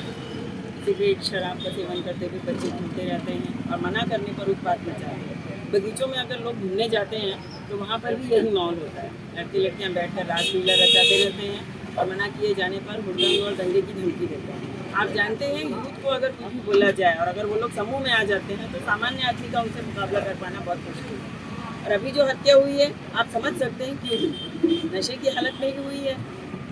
सिगरेट, शराब का सेवन करते हुए बच्चे घूमते रहते हैं और मना करने पर उत्पात मचा है। बगीचों में अगर लोग घूमने जाते हैं तो वहाँ पर भी यही माहौल होता है। लड़के लड़कियाँ बैठकर रासलीला रचाते रहते हैं और मना किए जाने पर हुड़दंग और दंगे की धमकी देते हैं। आप जानते हैं, यूथ को अगर कुछ भी बोला जाए और अगर वो लोग समूह में आ जाते हैं तो सामान्य आदमी का उनसे मुकाबला कर पाना बहुत मुश्किल है। और अभी जो हत्या हुई है, आप समझ सकते हैं क्यों। नशे की हालत में ही हुई है।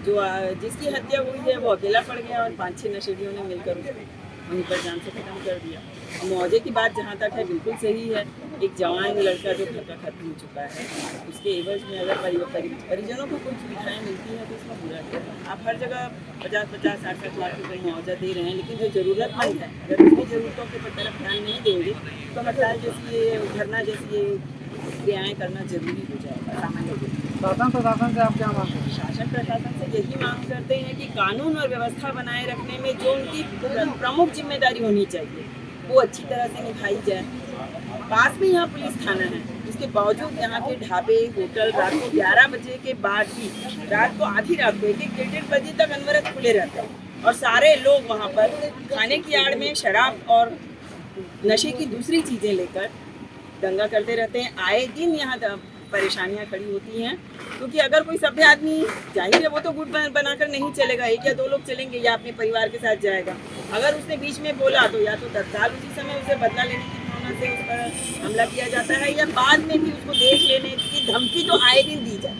जो जिसकी हत्या हुई है वो अकेला पड़ गया और 5-6 नशेड़ियों ने मिलकर उसको वहीं पर जान से खत्म कर दिया। मुआवजे की बात जहाँ तक है, बिल्कुल सही है। एक जवान लड़का जो घर का खत्म हो चुका है, उसके एवज में अगर परिजनों को कुछ सुविधाएँ मिलती हैं तो उसमें बुरा क्या है। आप हर जगह 50-50, 60-60 लाख रुपये मुआवजा दे रहे हैं, लेकिन जो ज़रूरतमंद है अगर उसकी ज़रूरतों की तरफ ध्यान नहीं देंगे तो मतलब जैसी ये धरना जैसी ये क्रियाएँ करना जरूरी हो जाएगा सामान्य लोगों। शासन प्रशासन से आप क्या मांग करते हैं? शासन प्रशासन से यही मांग करते हैं कि कानून और व्यवस्था बनाए रखने में जो उनकी प्रमुख जिम्मेदारी होनी चाहिए वो अच्छी तरह से निभाई जाए। पास में यहाँ पुलिस थाना है, इसके बावजूद यहाँ के ढाबे, होटल रात को 11 बजे के बाद भी, रात को आधी रात को 1-1, 1:30 बजे तक अनवरत खुले रहते हैं और सारे लोग वहाँ पर खाने की आड़ में शराब और नशे की दूसरी चीज़ें लेकर दंगा करते रहते हैं। आए दिन यहाँ परेशानियाँ खड़ी होती हैं, क्योंकि अगर कोई सभ्य आदमी, जाहिर है वो तो गुट बनाकर नहीं चलेगा, 1 या 2 लोग चलेंगे या अपने परिवार के साथ जाएगा। अगर उसने बीच में बोला तो या तो तत्काल उसी समय उसे बदला लेने की भावना से उस पर हमला किया जाता है या बाद में भी उसको देख लेने की धमकी तो आए दिन दी जाए।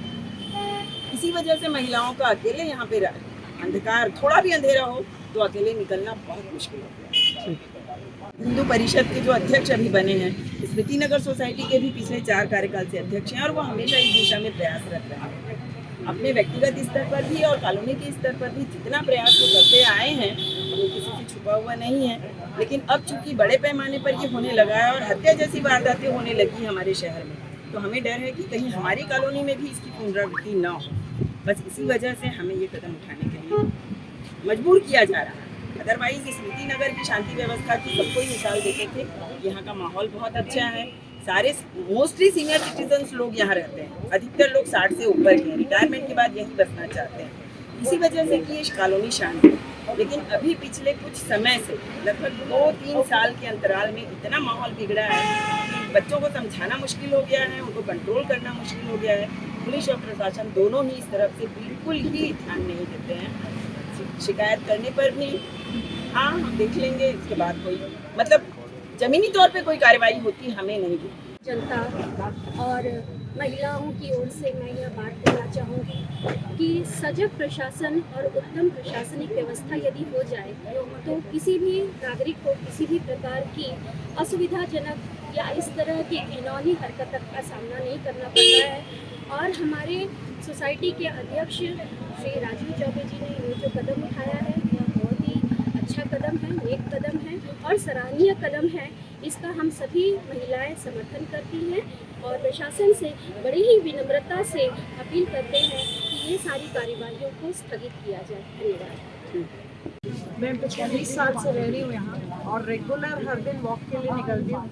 इसी वजह से महिलाओं का अकेले यहाँ पे अंधकार, थोड़ा भी अंधेरा हो तो अकेले निकलना बहुत मुश्किल हो गया। हिंदू परिषद के जो अध्यक्ष अभी बने हैं, स्मृति नगर सोसाइटी के भी पिछले 4 कार्यकाल से अध्यक्ष हैं और वो हमेशा इस दिशा में प्रयासरत रहे हैं। अपने व्यक्तिगत स्तर पर भी और कॉलोनी के स्तर पर भी जितना प्रयास वो करते आए हैं वो किसी से छुपा हुआ नहीं है। लेकिन अब चूंकि बड़े पैमाने पर ये होने लगा है और हत्या जैसी वारदातें होने लगी हमारे शहर में, तो हमें डर है कि कहीं हमारी कॉलोनी में भी इसकी पुनरावृत्ति न हो। बस इसी वजह से हमें ये कदम उठाने के लिए मजबूर किया जा रहा है। अदरवाइज स्मृति नगर की शांति व्यवस्था की सबको ही मिसाल देते थे। यहाँ का माहौल बहुत अच्छा है, सारे मोस्टली सीनियर सिटीजन्स लोग यहाँ रहते हैं, अधिकतर लोग 60 से ऊपर के हैं, रिटायरमेंट के बाद यहीं बसना चाहते हैं। इसी वजह से कि ये कॉलोनी शांत है। लेकिन अभी पिछले कुछ समय से लगभग 2-3 साल के अंतराल में इतना माहौल बिगड़ा है कि बच्चों को समझाना मुश्किल हो गया है, उनको कंट्रोल करना मुश्किल हो गया है। पुलिस और प्रशासन दोनों ही इस तरफ से बिल्कुल ही ध्यान नहीं देते हैं। शिकायत करने पर भी हाँ हम देख लेंगे, इसके बाद कोई मतलब जमीनी तौर पे कोई कार्रवाई होती हमें नहीं दिखती। जनता और महिलाओं की ओर से मैं यह बात करना चाहूँगी कि सजग प्रशासन और उत्तम प्रशासनिक व्यवस्था यदि हो जाए तो किसी भी नागरिक को किसी भी प्रकार की असुविधाजनक या इस तरह की घिनौनी हरकत का सामना नहीं करना पड़ता है। और हमारे सोसाइटी के अध्यक्ष श्री राजीव चौबे जी ने ये जो कदम उठाया है यह बहुत ही अच्छा कदम है, नेक कदम है और सराहनीय कदम है। इसका हम सभी महिलाएं समर्थन करती हैं और प्रशासन से बड़ी ही विनम्रता से अपील करते हैं कि ये सारी कार्यवाहियों को स्थगित किया जाए। धन्यवाद। मैं 40 साल से रह रही हूँ यहाँ और रेगुलर हर दिन वॉक के लिए निकलती हूँ,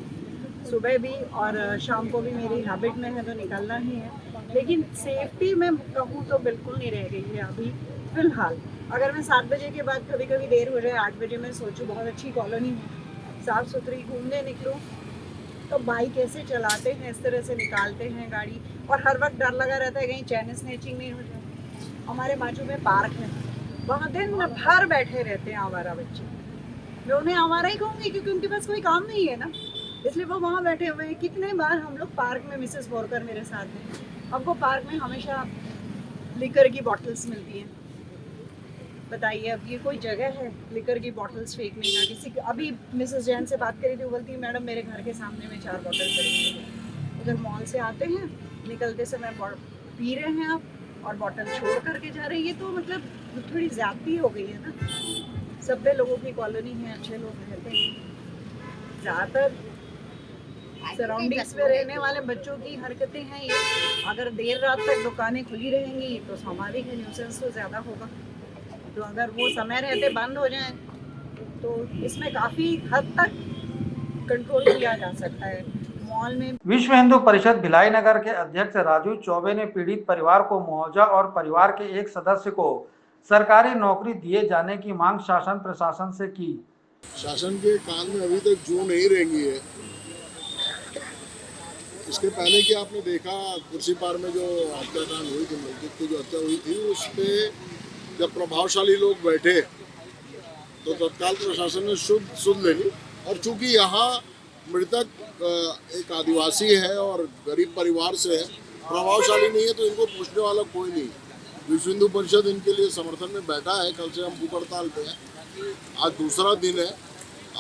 सुबह भी और शाम को भी मेरी हैबिट में है तो निकलना ही है। लेकिन सेफ्टी में कहूँ तो बिल्कुल नहीं रह गई है अभी फ़िलहाल। अगर मैं 7 बजे के बाद कभी कभी देर हो जाए, 8 बजे मैं सोचूँ बहुत अच्छी कॉलोनी है, साफ़ सुथरी घूमने निकलूँ, तो बाइक ऐसे चलाते हैं, इस तरह से निकालते हैं गाड़ी और हर वक्त डर लगा रहता है कहीं चैन स्नैचिंग नहीं हो जाए। हमारे बाजू में पार्क है, वहाँ दिन भर बैठे रहते हैं आवारा बच्चे। मैं उन्हें आवारा ही कहूँगी क्योंकि उनके पास कोई काम नहीं है ना, इसलिए वो वहाँ बैठे हुए हैं। कितने बार हम लोग पार्क में, मिसेस बोरकर मेरे साथ हैं, हमको पार्क में हमेशा लिकर की बॉटल्स मिलती हैं। बताइए अब ये कोई जगह है लिकर की बॉटल्स फेंकने का? किसी अभी मिसेस जैन से बात करी थी, वो बोलती है मैडम मेरे घर के सामने में 4 बॉटल पड़ी हैं। उधर मॉल से आते हैं, निकलते समय पी रहे हैं आप और बॉटल छोड़ करके जा रहे हैं। ये तो मतलब थोड़ी ज़्यादती हो गई है ना। सभ्य लोगों की कॉलोनी है, अच्छे लोग रहते हैं। ज़्यादातर सराउंडिंग्स में रहने वाले बच्चों की हरकतें हैं ये। अगर देर रात तक दुकानें खुली रहेंगी तो स्वाभाविक है न्यूसेंस तो ज़्यादा होगा। तो अगर वो समय रहते बंद हो जाएं तो इसमें काफ़ी हद तक कंट्रोल किया जा सकता है। मॉल में विश्व हिंदू परिषद भिलाई नगर के अध्यक्ष राजू चौबे ने पीड़ित परिवार को मुआवजा और परिवार के एक सदस्य को सरकारी नौकरी दिए जाने की मांग शासन प्रशासन से की। शासन के कान में अभी तक जो नहीं रहेंगी है। इसके पहले कि आपने देखा कुर्सी पार में जो हत्याकांड हुई थी, मस्जिद की जो हत्या हुई थी, उसमें जब प्रभावशाली लोग बैठे तो तत्काल प्रशासन ने सुध ले ली। और चूंकि यहाँ मृतक एक आदिवासी है और गरीब परिवार से है, प्रभावशाली नहीं है, तो इनको पूछने वाला कोई नहीं। विश्व हिंदू परिषद इनके लिए समर्थन में बैठा है। कल से हम भूख हड़ताल पे हैं। आज दूसरा दिन है।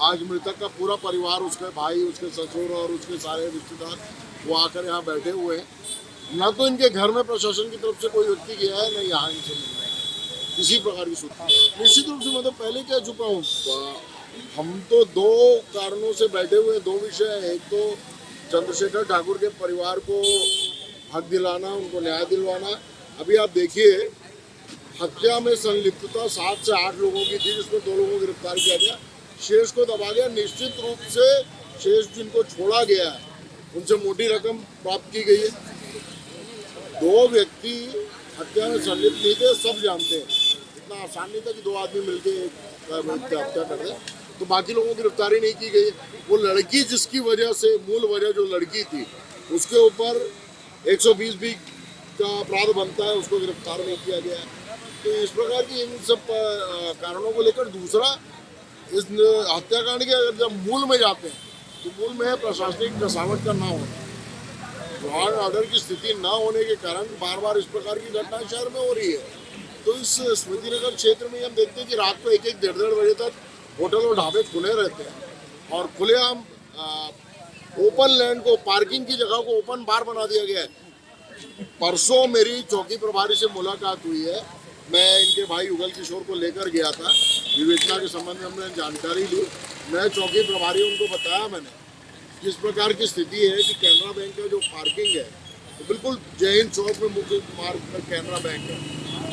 आज मृतक का पूरा परिवार, उसके भाई, उसके ससुर और उसके सारे रिश्तेदार वो आकर यहाँ बैठे हुए हैं। ना तो इनके घर में प्रशासन की तरफ से कोई व्यक्ति गया है, न यहाँ इनसे मिल रहा है किसी प्रकार की सूचना। निश्चित रूप से मैं तो पहले कह चुका हूँ, हम तो 2 कारणों से बैठे हुए हैं, 2 विषय हैं। एक तो चंद्रशेखर ठाकुर के परिवार को हक दिलाना, उनको न्याय दिलवाना। अभी आप देखिए हत्या में संलिप्तता 7 से 8 लोगों की थी, जिसमें 2 लोगों को गिरफ्तार किया गया, शेष को दबा गया। निश्चित रूप से शेष जिनको छोड़ा गया है उनसे मोटी रकम प्राप्त की गई है। 2 व्यक्ति हत्या में संलिप्त नहीं थे, सब जानते हैं। इतना आसान नहीं था कि 2 आदमी मिलकर हत्या कर रहे, तो बाकी लोगों की गिरफ्तारी नहीं की गई। वो लड़की जिसकी वजह से, मूल वजह जो लड़की थी, उसके ऊपर 120 भी का अपराध बनता है, उसको गिरफ्तार नहीं किया गया है। तो इस प्रकार की इन सब कारणों को लेकर दूसरा, इस हत्याकांड के अगर जब मूल में जाते हैं तो मूल में है प्रशासनिक कसावट का ना होना, लॉ एंड ऑर्डर की स्थिति ना होने के कारण बार बार इस प्रकार की घटनाएं शहर में हो रही है। तो इस स्मृति नगर क्षेत्र में हम देखते हैं कि रात को 1-1, 1:30 बजे तक होटल और ढाबे खुले रहते हैं और खुलेआम ओपन लैंड को, पार्किंग की जगह को ओपन बार बना दिया गया है। परसों मेरी चौकी प्रभारी से मुलाकात हुई है। मैं इनके भाई युगल किशोर को लेकर गया था, विवेचना के संबंध में हमने जानकारी ली। मैं चौकी प्रभारी उनको बताया मैंने किस प्रकार की स्थिति है कि कैनरा बैंक का जो पार्किंग है तो बिल्कुल जय हिंद चौक में मुख्य मार्ग में कैनरा बैंक है,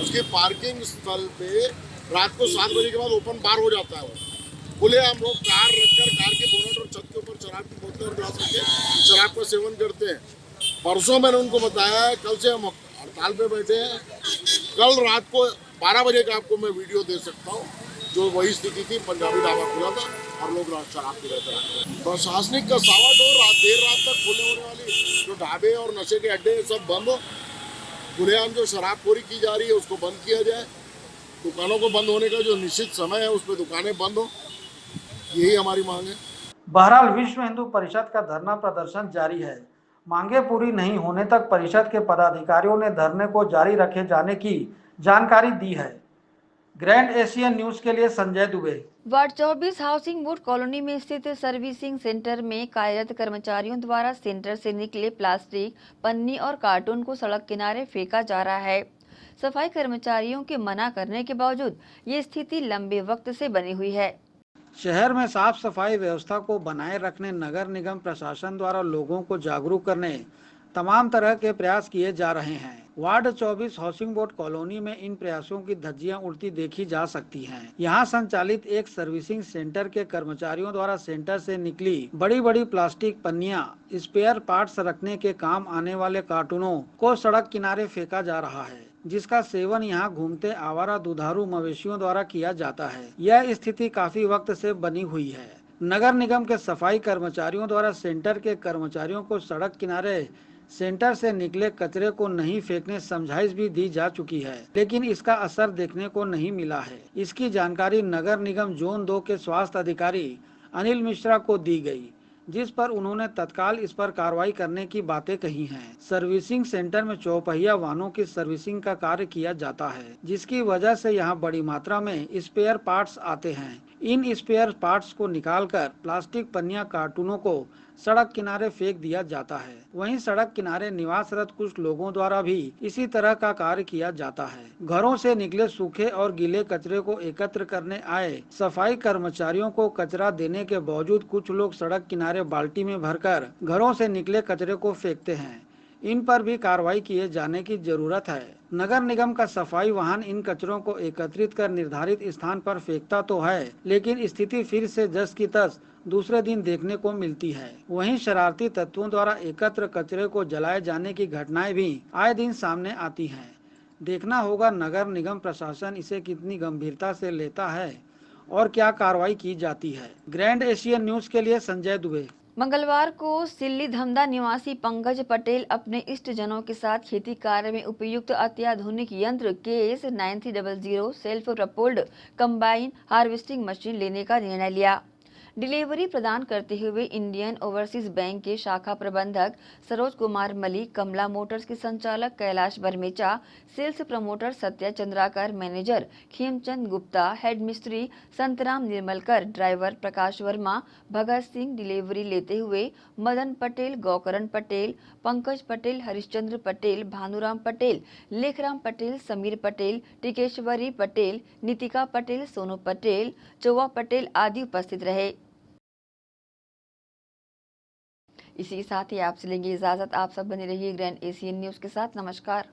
उसके पार्किंग स्थल पे रात को 7 बजे के बाद ओपन बार हो जाता है। खुले हम लोग कार रखकर कार के बोनट और छत के ऊपर शराब की बोतलें उठा सके शराब का सेवन करते हैं। परसों मैंने उनको बताया है, कल से हम हड़ताल पे बैठे हैं। कल रात को 12 बजे का आपको मैं वीडियो दे सकता हूँ, जो वही स्थिति थी। पंजाबी ढाबा खुला था और लोग शराब पी रहे थे। प्रशासनिक का सावा डोर देर रात तक खुले होने वाली जो ढाबे और नशे के अड्डे सब बंद हो। खुलेआम जो शराबखोरी की जा रही है उसको बंद किया जाए। दुकानों को बंद होने का जो निश्चित समय है उसमें दुकानें बंद हो, यही हमारी मांग है। बहरहाल विश्व हिंदू परिषद का धरना प्रदर्शन जारी है। मांगे पूरी नहीं होने तक परिषद के पदाधिकारियों ने धरने को जारी रखे जाने की जानकारी दी है। ग्रैंड एशियन न्यूज के लिए Sanjay Dubey. Ward 24 housing board colony में स्थित सर्विसिंग सेंटर में कार्यरत कर्मचारियों द्वारा सेंटर से निकले प्लास्टिक, पन्नी और कार्टून को सड़क किनारे फेंका जा रहा है। सफाई कर्मचारियों के मना करने के बावजूद ये स्थिति लंबे वक्त से बनी हुई है। शहर में साफ सफाई व्यवस्था को बनाए रखने नगर निगम प्रशासन द्वारा लोगों को जागरूक करने तमाम तरह के प्रयास किए जा रहे हैं। वार्ड 24 हाउसिंग बोर्ड कॉलोनी में इन प्रयासों की धज्जियां उड़ती देखी जा सकती हैं। यहां संचालित एक सर्विसिंग सेंटर के कर्मचारियों द्वारा सेंटर से निकली बड़ी बड़ी प्लास्टिक पन्नियां, स्पेयर पार्ट्स रखने के काम आने वाले कार्टूनों को सड़क किनारे फेंका जा रहा है, जिसका सेवन यहां घूमते आवारा दुधारू मवेशियों द्वारा किया जाता है। यह स्थिति काफी वक्त से बनी हुई है। नगर निगम के सफाई कर्मचारियों द्वारा सेंटर के कर्मचारियों को सड़क किनारे सेंटर से निकले कचरे को नहीं फेंकने समझाइश भी दी जा चुकी है, लेकिन इसका असर देखने को नहीं मिला है। इसकी जानकारी नगर निगम जोन 2 के स्वास्थ्य अधिकारी अनिल मिश्रा को दी गई, जिस पर उन्होंने तत्काल इस पर कार्रवाई करने की बातें कही हैं। सर्विसिंग सेंटर में चौपहिया वाहनों की सर्विसिंग का कार्य किया जाता है, जिसकी वजह से यहां बड़ी मात्रा में स्पेयर पार्ट्स आते हैं। इन स्पेयर पार्ट्स को निकालकर प्लास्टिक पन्नियां, कार्टूनों को सड़क किनारे फेंक दिया जाता है। वहीं सड़क किनारे निवासरत कुछ लोगों द्वारा भी इसी तरह का कार्य किया जाता है। घरों से निकले सूखे और गीले कचरे को एकत्र करने आए सफाई कर्मचारियों को कचरा देने के बावजूद कुछ लोग सड़क किनारे बाल्टी में भरकर घरों से निकले कचरे को फेंकते हैं। इन पर भी कार्रवाई किए जाने की जरूरत है। नगर निगम का सफाई वाहन इन कचरों को एकत्रित कर निर्धारित स्थान पर फेंकता तो है, लेकिन स्थिति फिर से जस की तस दूसरे दिन देखने को मिलती है। वहीं शरारती तत्वों द्वारा एकत्र कचरे को जलाए जाने की घटनाएं भी आए दिन सामने आती हैं। देखना होगा नगर निगम प्रशासन इसे कितनी गंभीरता से लेता है और क्या कार्रवाई की जाती है। ग्रैंड एशियन न्यूज के लिए संजय दुबे। मंगलवार को सिल्ली धमदा निवासी पंकज पटेल अपने इष्ट जनों के साथ खेती कार्य में उपयुक्त अत्याधुनिक यंत्र केस 9300 self propelled combine harvesting machine लेने का निर्णय लिया। डिलीवरी प्रदान करते हुए इंडियन ओवरसीज बैंक के शाखा प्रबंधक सरोज कुमार मलिक, कमला मोटर्स के संचालक Kailash Barmecha, sales promoter Satya Chandrakar, manager Khemchand Gupta, head मिस्त्री संतराम निर्मलकर, ड्राइवर प्रकाश वर्मा, भगत सिंह डिलीवरी लेते हुए मदन पटेल, गौकरण पटेल, पंकज पटेल, हरिश्चंद्र पटेल, भानुराम पटेल, लेखराम पटेल, समीर पटेल, टिकेश्वरी पटेल, नितिका पटेल, सोनू पटेल, चौवा पटेल आदि उपस्थित रहे। इसी के साथ ही आपसे लेंगे इजाजत। आप सब बने रहिए ग्रैंड एशियन न्यूज के साथ। नमस्कार।